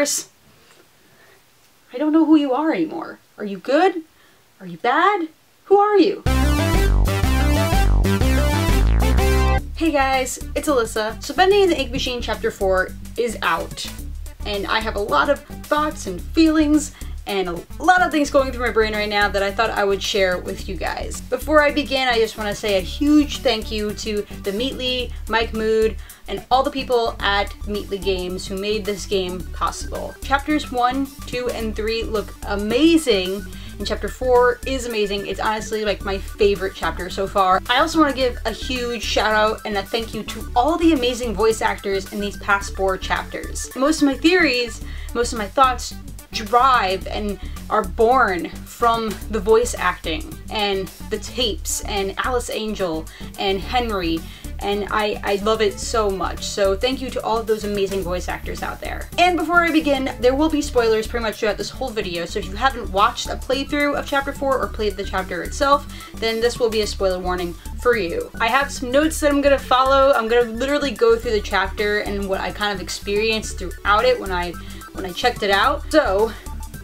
Boris, I don't know who you are anymore. Are you good? Are you bad? Who are you? Hey guys, it's Alyssa. So Bendy and the Ink Machine Chapter 4 is out, and I have a lot of thoughts and feelings and a lot of things going through my brain right now that I thought I would share with you guys. Before I begin, I just want to say a huge thank you to TheMeatly, MacLeod, and all the people at TheMeatlyGames who made this game possible. Chapters 1, 2, and 3 look amazing, and Chapter 4 is amazing. It's honestly like my favorite chapter so far. I also want to give a huge shout out and a thank you to all the amazing voice actors in these past 4 chapters. Most of my theories, most of my thoughts drive and are born from the voice acting and the tapes and Alice Angel and Henry, and I love it so much. So thank you to all of those amazing voice actors out there. And before I begin, there will be spoilers pretty much throughout this whole video, so if you haven't watched a playthrough of Chapter 4 or played the chapter itself, then this will be a spoiler warning for you. I have some notes that I'm gonna follow. I'm gonna literally go through the chapter and what I kind of experienced throughout it when I checked it out. So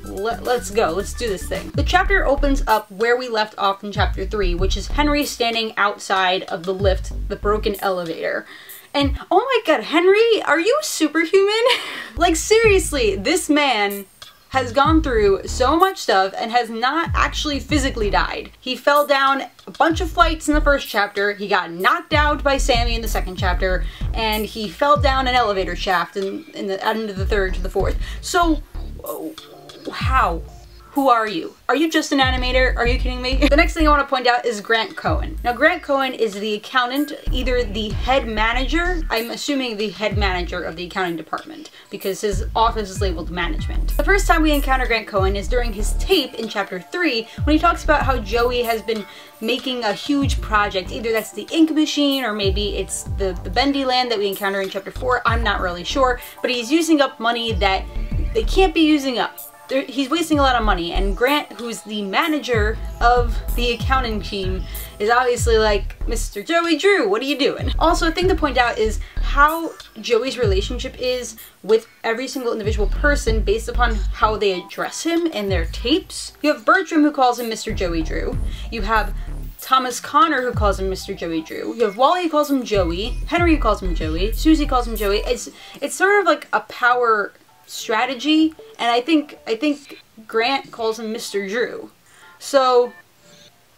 let's go, let's do this thing. The chapter opens up where we left off in Chapter 3, which is Henry standing outside of the lift, the broken elevator. And oh my god, Henry, are you superhuman? Like seriously, this man has gone through so much stuff and has not actually physically died. He fell down a bunch of flights in the first chapter, he got knocked out by Sammy in the second chapter, and he fell down an elevator shaft in the end of the third to the fourth. So, how? Who are you? Are you just an animator? Are you kidding me? The next thing I want to point out is Grant Cohen. Now Grant Cohen is the accountant, either the head manager, I'm assuming the head manager of the accounting department, because his office is labeled management. The first time we encounter Grant Cohen is during his tape in Chapter 3, when he talks about how Joey has been making a huge project. Either that's the ink machine, or maybe it's the Bendy land that we encounter in Chapter 4, I'm not really sure, but he's using up money that they can't be using up. He's wasting a lot of money, and Grant, who's the manager of the accounting team, is obviously like, Mr. Joey Drew, what are you doing? Also, a thing to point out is how Joey's relationship is with every single individual person based upon how they address him in their tapes. You have Bertram, who calls him Mr. Joey Drew. You have Thomas Connor, who calls him Mr. Joey Drew. You have Wally, who calls him Joey. Henry, who calls him Joey. Susie calls him Joey. It's sort of like a power strategy, and I think Grant calls him Mr. Drew. So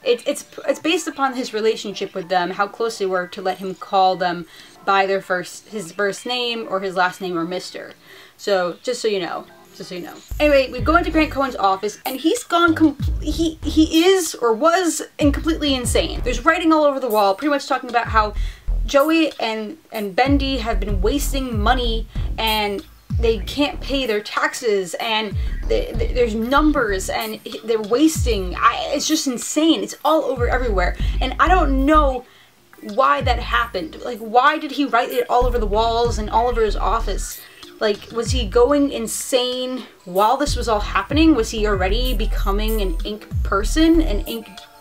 it's based upon his relationship with them, how close they were to let him call them by his first name or his last name or Mr. So just so you know. Just so you know. Anyway, we go into Grant Cohen's office, and he's gone he is or was completely insane. There's writing all over the wall, pretty much talking about how Joey and Bendy have been wasting money, and they can't pay their taxes, and there's numbers, and they're wasting. It's just insane. It's all over everywhere, and I don't know why that happened. Like, why did he write it all over the walls and all over his office? Like, was he going insane while this was all happening? Was he already becoming an ink person, an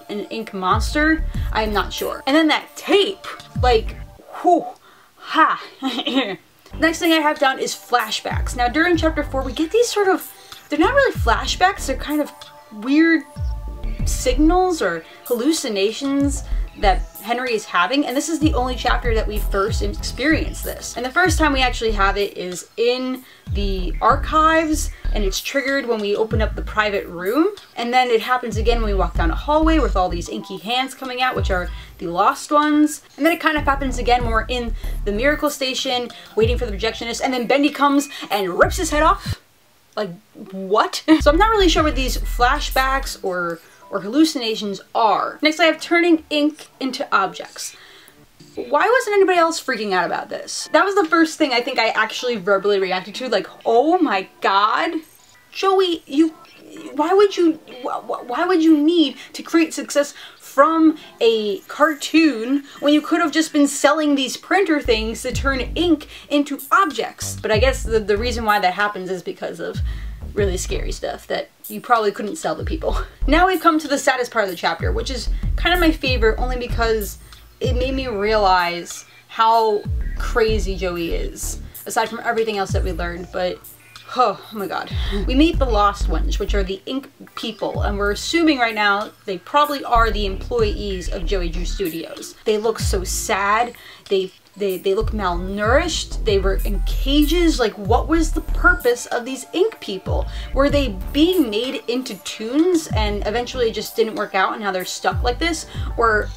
ink monster? I'm not sure. And then that tape, like, whew, ha. Next thing I have down is flashbacks. Now during Chapter 4 we get these sort of, they're not really flashbacks, they're kind of weird signals or hallucinations that Henry is having, and this is the only chapter that we first experienced this. And the first time we actually have it is in the archives, and it's triggered when we open up the private room, and then it happens again when we walk down a hallway with all these inky hands coming out, which are the lost ones. And then it kind of happens again when we're in the Miracle Station waiting for the Projectionists, and then Bendy comes and rips his head off. Like, what? So I'm not really sure what these flashbacks or hallucinations are. Next I have turning ink into objects. Why wasn't anybody else freaking out about this? That was the first thing I think I actually verbally reacted to, like, oh my god, Joey, why would you need to create success from a cartoon when you could have just been selling these printer things to turn ink into objects? But I guess the reason why that happens is because of really scary stuff that you probably couldn't sell to people. Now we've come to the saddest part of the chapter, which is kind of my favorite only because it made me realize how crazy Joey is, aside from everything else that we learned. But Oh my god. We meet the Lost Ones, which are the Ink people, and we're assuming right now they probably are the employees of Joey Drew Studios. They look so sad. They look malnourished. They were in cages. Like, what was the purpose of these Ink people? Were they being made into toons and eventually it just didn't work out and now they're stuck like this? Or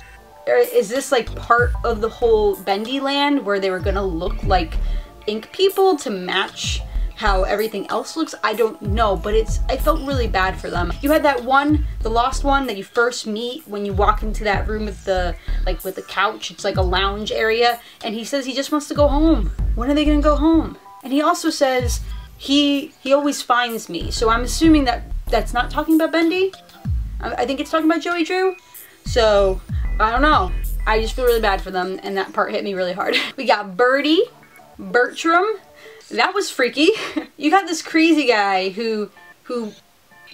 is this like part of the whole Bendy land where they were gonna look like Ink people to match how everything else looks? I don't know, but I felt really bad for them. You had that one, the Lost One that you first meet when you walk into that room with the couch. It's like a lounge area, and he says he just wants to go home. When are they gonna go home? And he also says he always finds me. So I'm assuming that that's not talking about Bendy. I think it's talking about Joey Drew. So I don't know. I just feel really bad for them, and that part hit me really hard. We got Birdie, Bertram. That was freaky. You got this crazy guy who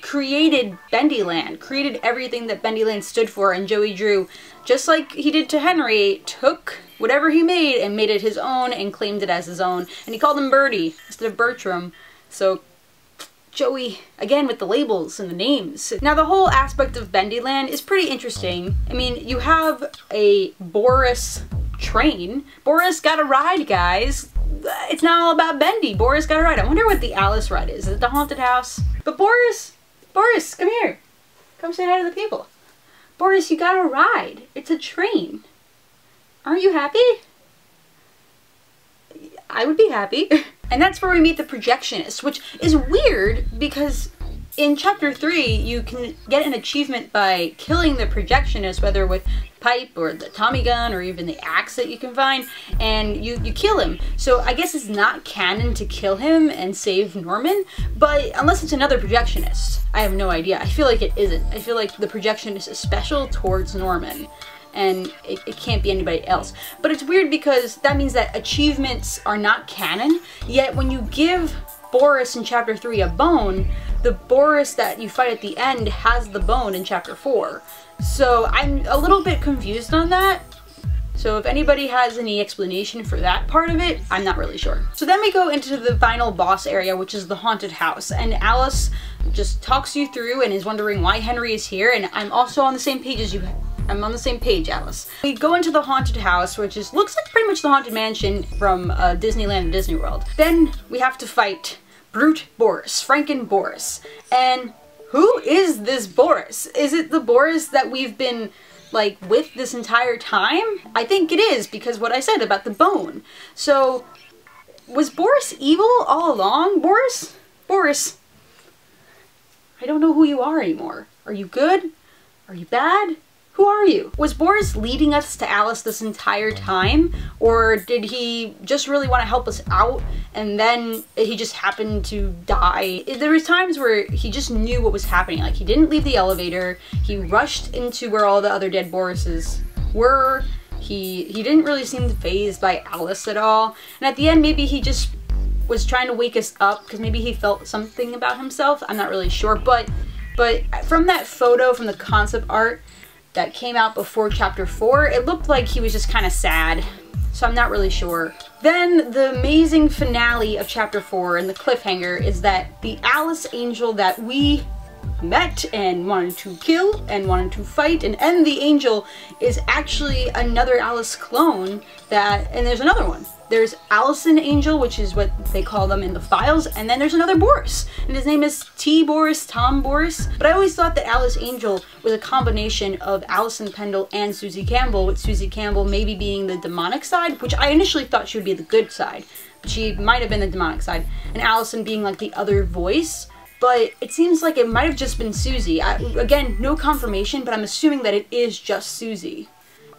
created Bendyland, created everything that Bendyland stood for, and Joey Drew, just like he did to Henry, took whatever he made and made it his own and claimed it as his own. And he called him Birdie instead of Bertram. So Joey, again with the labels and the names. Now the whole aspect of Bendyland is pretty interesting. I mean, you have a Boris train. Boris got a ride, guys. It's not all about Bendy. Boris got a ride. I wonder what the Alice ride is. Is it the haunted house? But Boris, come here. Come say hi to the people. Boris, you got a ride. It's a train. Aren't you happy? I would be happy. And that's where we meet the Projectionists, which is weird because in Chapter 3, you can get an achievement by killing the Projectionist, whether with pipe or the Tommy gun or even the axe that you can find, and you kill him. So I guess it's not canon to kill him and save Norman, but unless it's another Projectionist, I have no idea. I feel like it isn't. I feel like the Projectionist is special towards Norman, and it can't be anybody else. But it's weird because that means that achievements are not canon, yet when you give Boris in Chapter 3 a bone, the Boris that you fight at the end has the bone in Chapter 4. So I'm a little bit confused on that. So if anybody has any explanation for that part of it, I'm not really sure. So then we go into the final boss area, which is the haunted house, and Alice just talks you through and is wondering why Henry is here, and I'm also on the same page as you. I'm on the same page, Alice. We go into the haunted house, which looks like pretty much the Haunted Mansion from Disneyland and Disney World. Then we have to fight Brute Boris, Franken Boris. And who is this Boris? Is it the Boris that we've been like with this entire time? I think it is, because what I said about the bone. So was Boris evil all along? Boris, I don't know who you are anymore. Are you good? Are you bad? Who are you? Was Boris leading us to Alice this entire time? Or did he just really want to help us out and then he just happened to die? There was times where he just knew what was happening. Like, he didn't leave the elevator. He rushed into where all the other dead Borises were. He didn't really seem fazed by Alice at all. And at the end, maybe he just was trying to wake us up because maybe he felt something about himself. I'm not really sure. But from that photo, from the concept art that came out before Chapter 4, it looked like he was just kind of sad, so I'm not really sure. Then the amazing finale of Chapter 4 and the cliffhanger is that the Alice Angel that we met and wanted to kill and wanted to fight and end the angel is actually another Alice clone and there's another one. There's Allison Angel, which is what they call them in the files, and then there's another Boris, and his name is T. Boris, Tom Boris. But I always thought that Alice Angel was a combination of Allison Pendle and Susie Campbell, with Susie Campbell maybe being the demonic side, which I initially thought she would be the good side, but she might have been the demonic side, and Allison being like the other voice. But it seems like it might have just been Susie. Again, no confirmation, but I'm assuming that it is just Susie.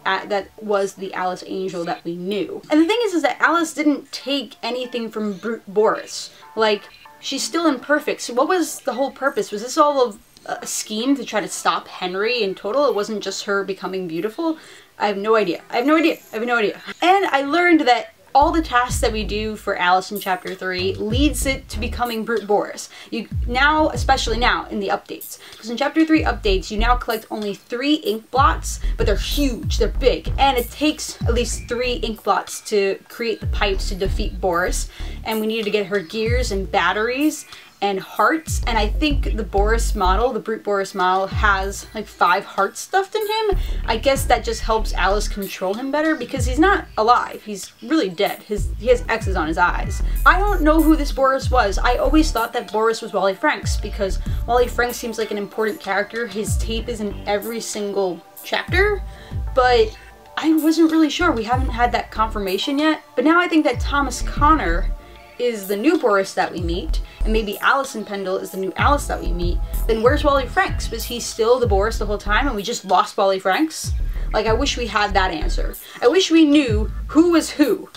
That was the Alice Angel that we knew. And the thing is that Alice didn't take anything from Brute Boris. Like, she's still imperfect. So what was the whole purpose? Was this all of a scheme to try to stop Henry in total? It wasn't just her becoming beautiful? I have no idea. I have no idea. And I learned that all the tasks that we do for Alice in Chapter 3 leads it to becoming Brute Boris. You now, especially now in the updates, because in Chapter 3 updates, you now collect only 3 ink blots, but they're huge, they're big, and it takes at least 3 ink blots to create the pipes to defeat Boris, and we needed to get her gears and batteries and hearts, and I think the Boris model, the Brute Boris model, has like 5 hearts stuffed in him. I guess that just helps Alice control him better because he's not alive, he's really dead. He has X's on his eyes. I don't know who this Boris was. I always thought that Boris was Wally Franks because Wally Franks seems like an important character. His tape is in every single chapter, but I wasn't really sure. We haven't had that confirmation yet, but now I think that Thomas Connor is the new Boris that we meet, and maybe Alison Pendle is the new Alice that we meet, then where's Wally Franks? Was he still the Boris the whole time and we just lost Wally Franks? Like, I wish we had that answer. I wish we knew who was who.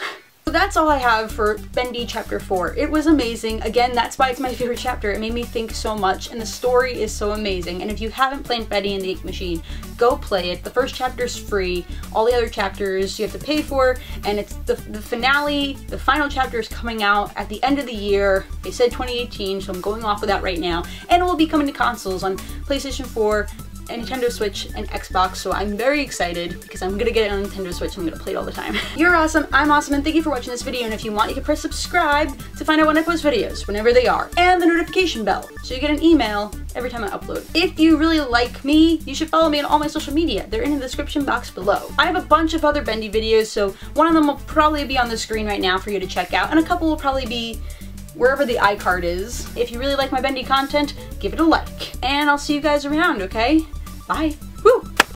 So that's all I have for Bendy Chapter 4. It was amazing. Again, that's why it's my favorite chapter. It made me think so much, and the story is so amazing. And if you haven't played Bendy and the Ink Machine, go play it. The first chapter's free. All the other chapters you have to pay for, and it's the finale, the final chapter is coming out at the end of the year. They said 2018, so I'm going off of that right now. And it will be coming to consoles on PlayStation 4, and Nintendo Switch, and Xbox, so I'm very excited because I'm gonna get it on Nintendo Switch and I'm gonna play it all the time. You're awesome, I'm awesome, and thank you for watching this video, and if you want, you can press subscribe to find out when I post videos, whenever they are, and the notification bell, so you get an email every time I upload. If you really like me, you should follow me on all my social media. They're in the description box below. I have a bunch of other Bendy videos, so one of them will probably be on the screen right now for you to check out, and a couple will probably be wherever the iCard is. If you really like my Bendy content, give it a like. And I'll see you guys around, okay? Bye. Woo!